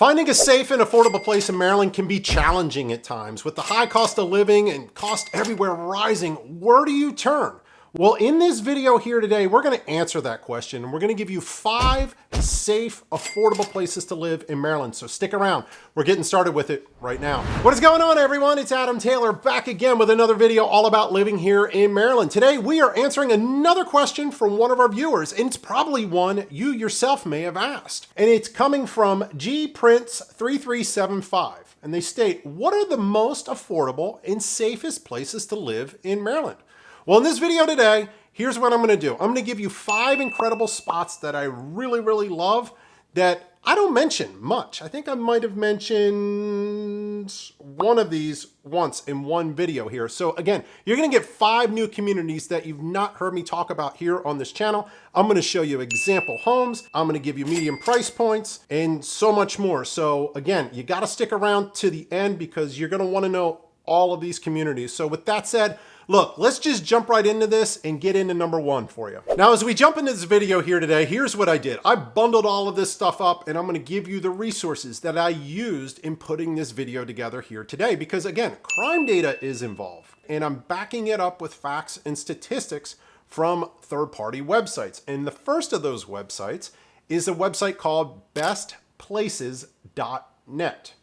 Finding a safe and affordable place in Maryland can be challenging at times. With the high cost of living and cost everywhere rising, where do you turn? Well, in this video here today, we're going to answer that question, and we're going to give you 5 safe, affordable places to live in Maryland. So stick around. We're getting started with it right now. What is going on, everyone? It's Adam Taylor back again with another video all about living here in Maryland. Today, we are answering another question from one of our viewers, and it's probably one you yourself may have asked. And it's coming from GPrince3375. And they state, what are the most affordable and safest places to live in Maryland? Well, in this video today, here's what I'm going to do. I'm going to give you 5 incredible spots that I really love that I don't mention much. I think I might have mentioned one of these once in one video here. So again, you're going to get 5 new communities that you've not heard me talk about here on this channel. I'm going to show you example homes. I'm going to give you medium price points and so much more. So again, you got to stick around to the end because you're going to want to know all of these communities. So with that said, look, let's just jump right into this and get into number 1 for you. Now, as we jump into this video here today, here's what I did. I bundled all of this stuff up, and I'm going to give you the resources that I used in putting this video together here today. Because again, crime data is involved, and I'm backing it up with facts and statistics from third-party websites. And the first of those websites is a website called bestplaces.net.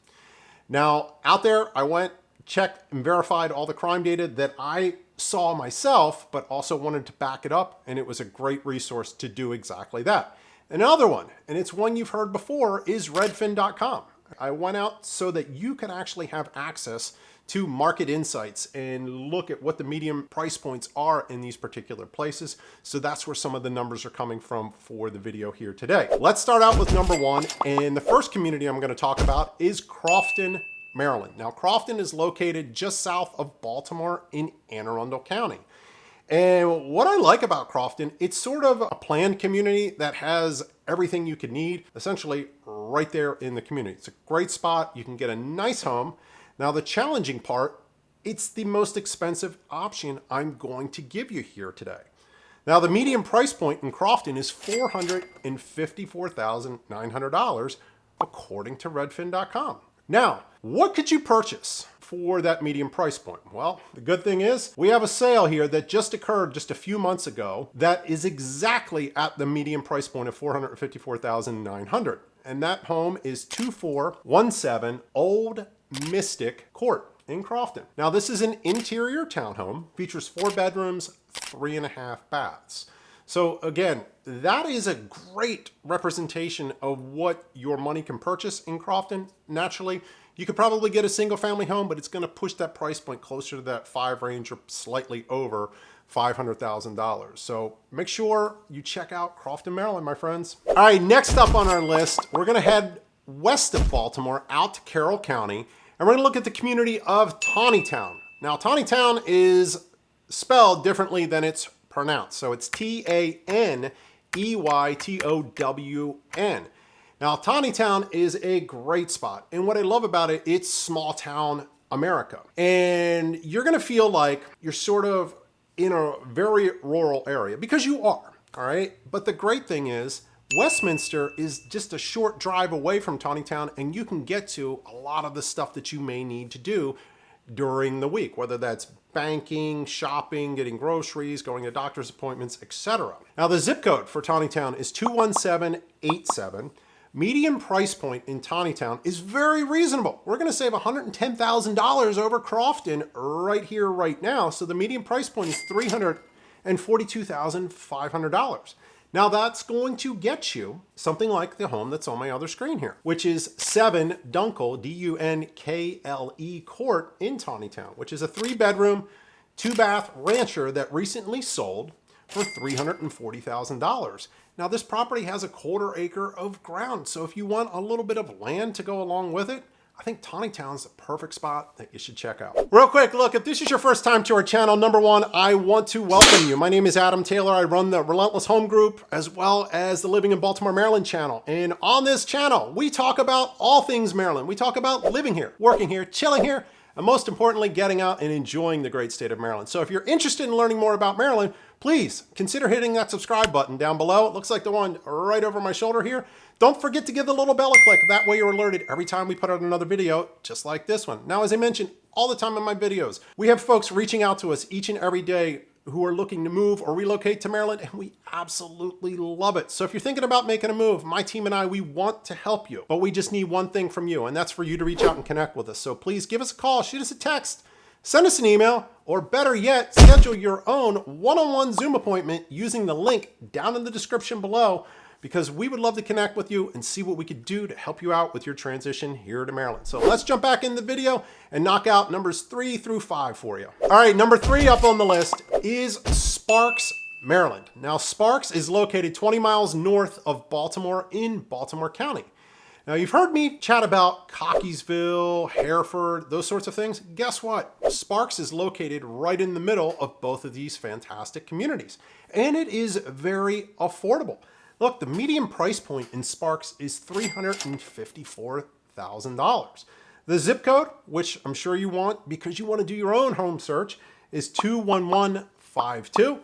Now, out there, I went, checked and verified all the crime data that I saw myself, but also wanted to back it up, and it was a great resource to do exactly that. Another one, and it's one you've heard before, is redfin.com. I went out so that you can actually have access to market insights and look at what the median price points are in these particular places. So that's where some of the numbers are coming from for the video here today. Let's start out with number 1, and the first community I'm going to talk about is Crofton, Maryland. Now, Crofton is located just south of Baltimore in Anne Arundel County. And what I like about Crofton, it's sort of a planned community that has everything you could need, essentially right there in the community. It's a great spot. You can get a nice home. Now, the challenging part, it's the most expensive option I'm going to give you here today. Now, the median price point in Crofton is $454,900, according to redfin.com. Now, what could you purchase for that median price point? Well, the good thing is we have a sale here that just occurred just a few months ago that is exactly at the median price point of $454,900. And that home is 2417 Old Mystic Court in Crofton. Now, this is an interior townhome, features 4 bedrooms, 3.5 baths. So again, that is a great representation of what your money can purchase in Crofton. Naturally, you could probably get a single family home, but it's going to push that price point closer to that 5 range or slightly over $500,000. So make sure you check out Crofton, Maryland, my friends. All right, next up on our list, we're going to head west of Baltimore out to Carroll County, and we're going to look at the community of Tawny Town. Now, Tawny Town is spelled differently than it's pronounced. So it's Taneytown. Now, Tawny Town is a great spot. And what I love about it, it's small town America. And you're going to feel like you're sort of in a very rural area because you are, all right? But the great thing is Westminster is just a short drive away from Tawny Town, and you can get to a lot of the stuff that you may need to do during the week, whether that's banking, shopping, getting groceries, going to doctor's appointments, etc. Now, the zip code for Tawny Town is 21787. Median price point in Tawny Town is very reasonable. We're going to save $110,000 over Crofton right here, right now. So the median price point is $342,500. Now, that's going to get you something like the home that's on my other screen here, which is 7 Dunkle, Dunkle Court in Tawny Town, which is a 3-bedroom, 2-bath rancher that recently sold for $340,000. Now, this property has a 1/4 acre of ground, so if you want a little bit of land to go along with it, I think Tawny Town's the perfect spot that you should check out. Real quick, look, if this is your first time to our channel, number 1, I want to welcome you. My name is Adam Taylor. I run the Relentless Home Group as well as the Living in Baltimore, Maryland channel. And on this channel, we talk about all things Maryland. We talk about living here, working here, chilling here, and most importantly, getting out and enjoying the great state of Maryland. So if you're interested in learning more about Maryland, please consider hitting that subscribe button down below. It looks like the one right over my shoulder here. Don't forget to give the little bell a click. That way you're alerted every time we put out another video just like this one. Now, as I mentioned all the time in my videos, we have folks reaching out to us each and every day who are looking to move or relocate to Maryland, and we absolutely love it. So if you're thinking about making a move, my team and I, we want to help you, but we just need one thing from you, and that's for you to reach out and connect with us. So please give us a call, shoot us a text, send us an email, or better yet, schedule your own one-on-one Zoom appointment using the link down in the description below, because we would love to connect with you and see what we could do to help you out with your transition here to Maryland. So let's jump back in the video and knock out numbers 3 through 5 for you. All right, number 3 up on the list is Sparks, Maryland. Now, Sparks is located 20 miles north of Baltimore in Baltimore County. Now, you've heard me chat about Cockeysville, Hereford, those sorts of things. Guess what? Sparks is located right in the middle of both of these fantastic communities, and it is very affordable. Look, the median price point in Sparks is $354,000. The zip code, which I'm sure you want because you want to do your own home search, is 21152.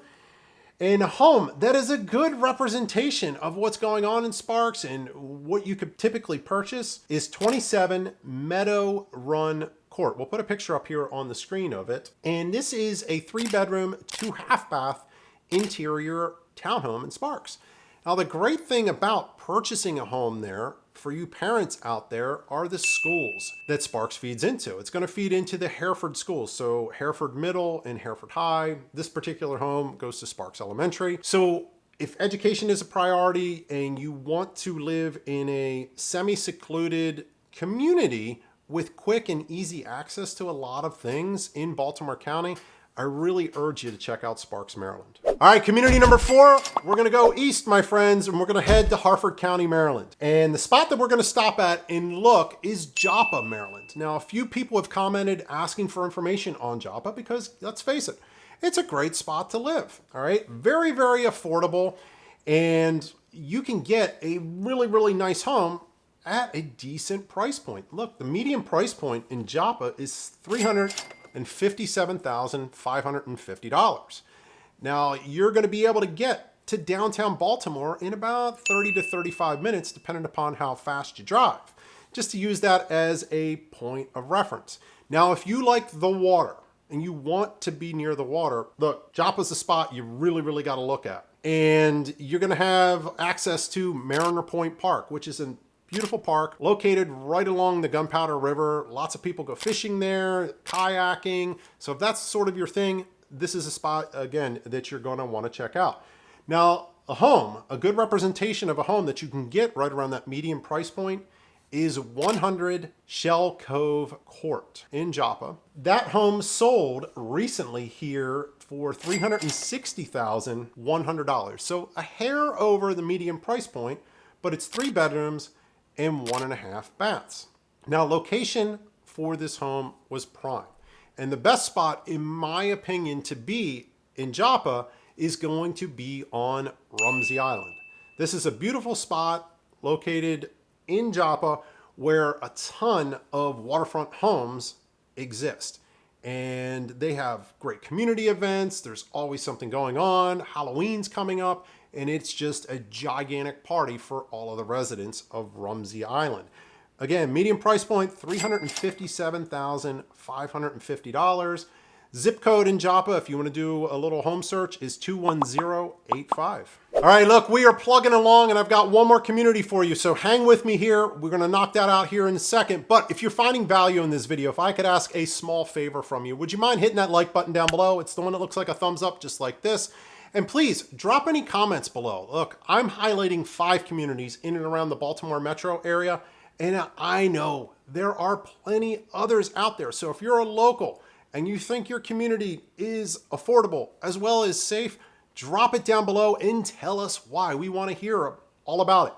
And a home that is a good representation of what's going on in Sparks and what you could typically purchase is 27 Meadow Run Court. We'll put a picture up here on the screen of it. And this is a 3-bedroom, 2-half-bath interior townhome in Sparks. Now, the great thing about purchasing a home there for you parents out there are the schools that Sparks feeds into. It's going to feed into the Hereford schools. So Hereford Middle and Hereford High. This particular home goes to Sparks Elementary. So if education is a priority and you want to live in a semi-secluded community with quick and easy access to a lot of things in Baltimore County, I really urge you to check out Sparks, Maryland. All right, community number 4, we're gonna go east, my friends, and we're gonna head to Harford County, Maryland. And the spot that we're gonna stop at and look is Joppa, Maryland. Now, a few people have commented asking for information on Joppa because, let's face it, it's a great spot to live, all right? Very, very affordable, and you can get a really, really nice home at a decent price point. Look, the median price point in Joppa is $357,550. Now, you're going to be able to get to downtown Baltimore in about 30 to 35 minutes, depending upon how fast you drive, just to use that as a point of reference. Now, if you like the water and you want to be near the water, look, Joppa's a spot you really, really got to look at. And you're going to have access to Mariner Point Park, which is a beautiful park located right along the Gunpowder River. Lots of people go fishing there, kayaking. So if that's sort of your thing, this is a spot, again, that you're going to want to check out. Now, a home, a good representation of a home that you can get right around that median price point is 100 Shell Cove Court in Joppa. That home sold recently here for $360,100. So a hair over the median price point, but it's 3 bedrooms and 1.5 baths. Now, location for this home was prime. And the best spot, in my opinion, to be in Joppa is going to be on Rumsey Island. This is a beautiful spot located in Joppa where a ton of waterfront homes exist. And they have great community events. There's always something going on. Halloween's coming up. And it's just a gigantic party for all of the residents of Rumsey Island. Again, median price point, $357,550. Zip code in Joppa, if you want to do a little home search, is 21085. All right, look, we are plugging along, and I've got one more community for you, so hang with me here. We're going to knock that out here in a second. But if you're finding value in this video, if I could ask a small favor from you, would you mind hitting that like button down below? It's the one that looks like a thumbs up, just like this. And please drop any comments below. Look, I'm highlighting 5 communities in and around the Baltimore metro area, and I know there are plenty others out there. So if you're a local and you think your community is affordable as well as safe, drop it down below and tell us why. We want to hear all about it.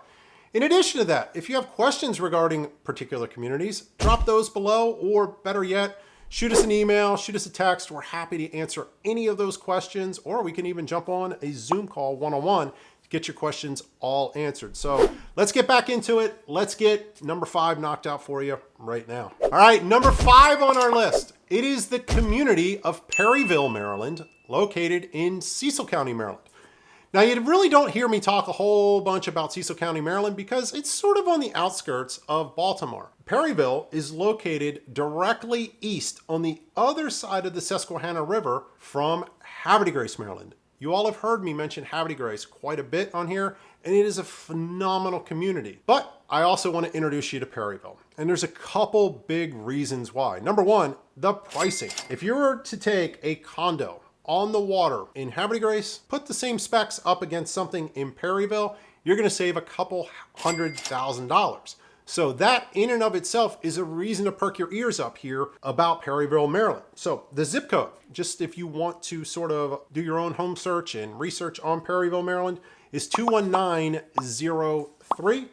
In addition to that, if you have questions regarding particular communities, drop those below, or better yet, shoot us an email, shoot us a text. We're happy to answer any of those questions, or we can even jump on a Zoom call one-on-one get your questions all answered. So let's get back into it. Let's get number 5 knocked out for you right now. All right, number 5 on our list. It is the community of Perryville, Maryland, located in Cecil County, Maryland. Now, you really don't hear me talk a whole bunch about Cecil County, Maryland, because it's sort of on the outskirts of Baltimore. Perryville is located directly east on the other side of the Susquehanna River from Havre de Grace, Maryland. You all have heard me mention Havre de Grace quite a bit on here, and it is a phenomenal community. But I also want to introduce you to Perryville. And there's a couple big reasons why. Number 1, the pricing. If you were to take a condo on the water in Havre de Grace, put the same specs up against something in Perryville, you're going to save a couple $100,000. So that in and of itself is a reason to perk your ears up here about Perryville, Maryland. So the zip code, just if you want to sort of do your own home search and research on Perryville, Maryland, is 21903.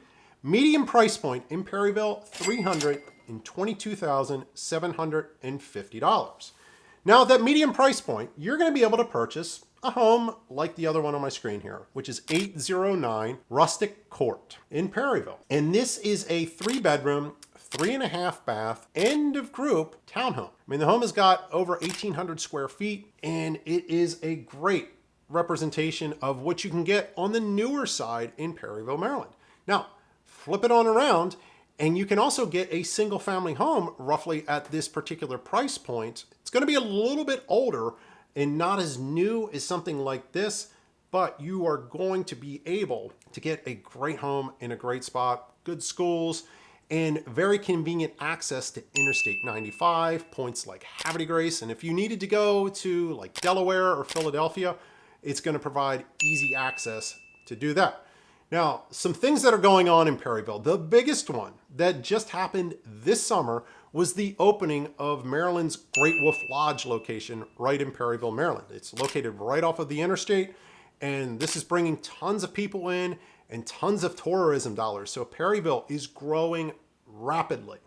Median price point in Perryville, $322,750. Now, at that median price point, you're going to be able to purchase a home like the other one on my screen here, which is 809 Rustic Court in Perryville. And this is a 3-bedroom, 3.5 bath, end of group townhome. I mean, the home has got over 1,800 square feet, and it is a great representation of what you can get on the newer side in Perryville, Maryland. Now, flip it on around, and you can also get a single family home roughly at this particular price point. It's going to be a little bit older and not as new as something like this, but you are going to be able to get a great home in a great spot, good schools, and very convenient access to Interstate 95, points like Havre de Grace. And if you needed to go to like Delaware or Philadelphia, it's going to provide easy access to do that. Now, some things that are going on in Perryville. The biggest one that just happened this summer was the opening of Maryland's Great Wolf Lodge location right in Perryville, Maryland. It's located right off of the interstate, and this is bringing tons of people in and tons of tourism dollars. So Perryville is growing rapidly.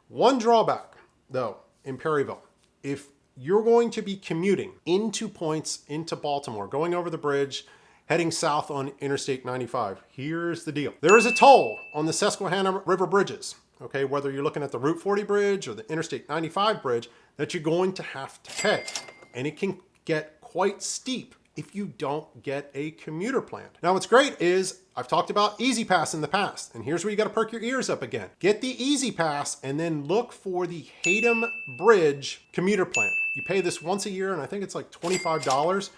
One drawback, though, in Perryville, if you're going to be commuting into points into Baltimore, going over the bridge, heading south on Interstate 95. Here's the deal. There is a toll on the Susquehanna River bridges, okay, whether you're looking at the Route 40 bridge or the Interstate 95 bridge, that you're going to have to pay. And it can get quite steep if you don't get a commuter plan. Now, what's great is I've talked about Easy Pass in the past, and here's where you got to perk your ears up again. Get the Easy Pass and then look for the Hatem Bridge commuter plan. You pay this once a year, and I think it's like $25.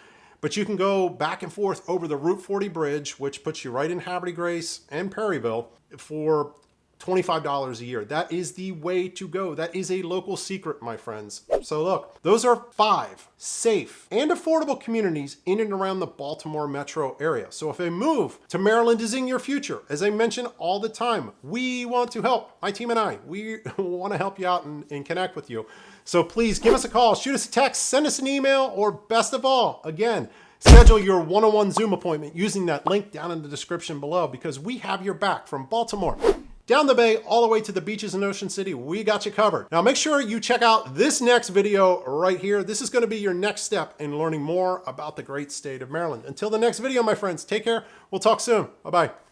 But you can go back and forth over the Route 40 bridge, which puts you right in Havre de Grace and Perryville for $25 a year. That is the way to go. That is a local secret, my friends. So look, those are 5 safe and affordable communities in and around the Baltimore metro area. So if a move to Maryland is in your future, as I mention all the time, we want to help. My team and I, we want to help you out and connect with you. So please give us a call, shoot us a text, send us an email, or best of all, again, schedule your one-on-one Zoom appointment using that link down in the description below, because we have your back from Baltimore down the bay, all the way to the beaches in Ocean City. We got you covered. Now make sure you check out this next video right here. This is going to be your next step in learning more about the great state of Maryland. Until the next video, my friends, take care. We'll talk soon. Bye-bye.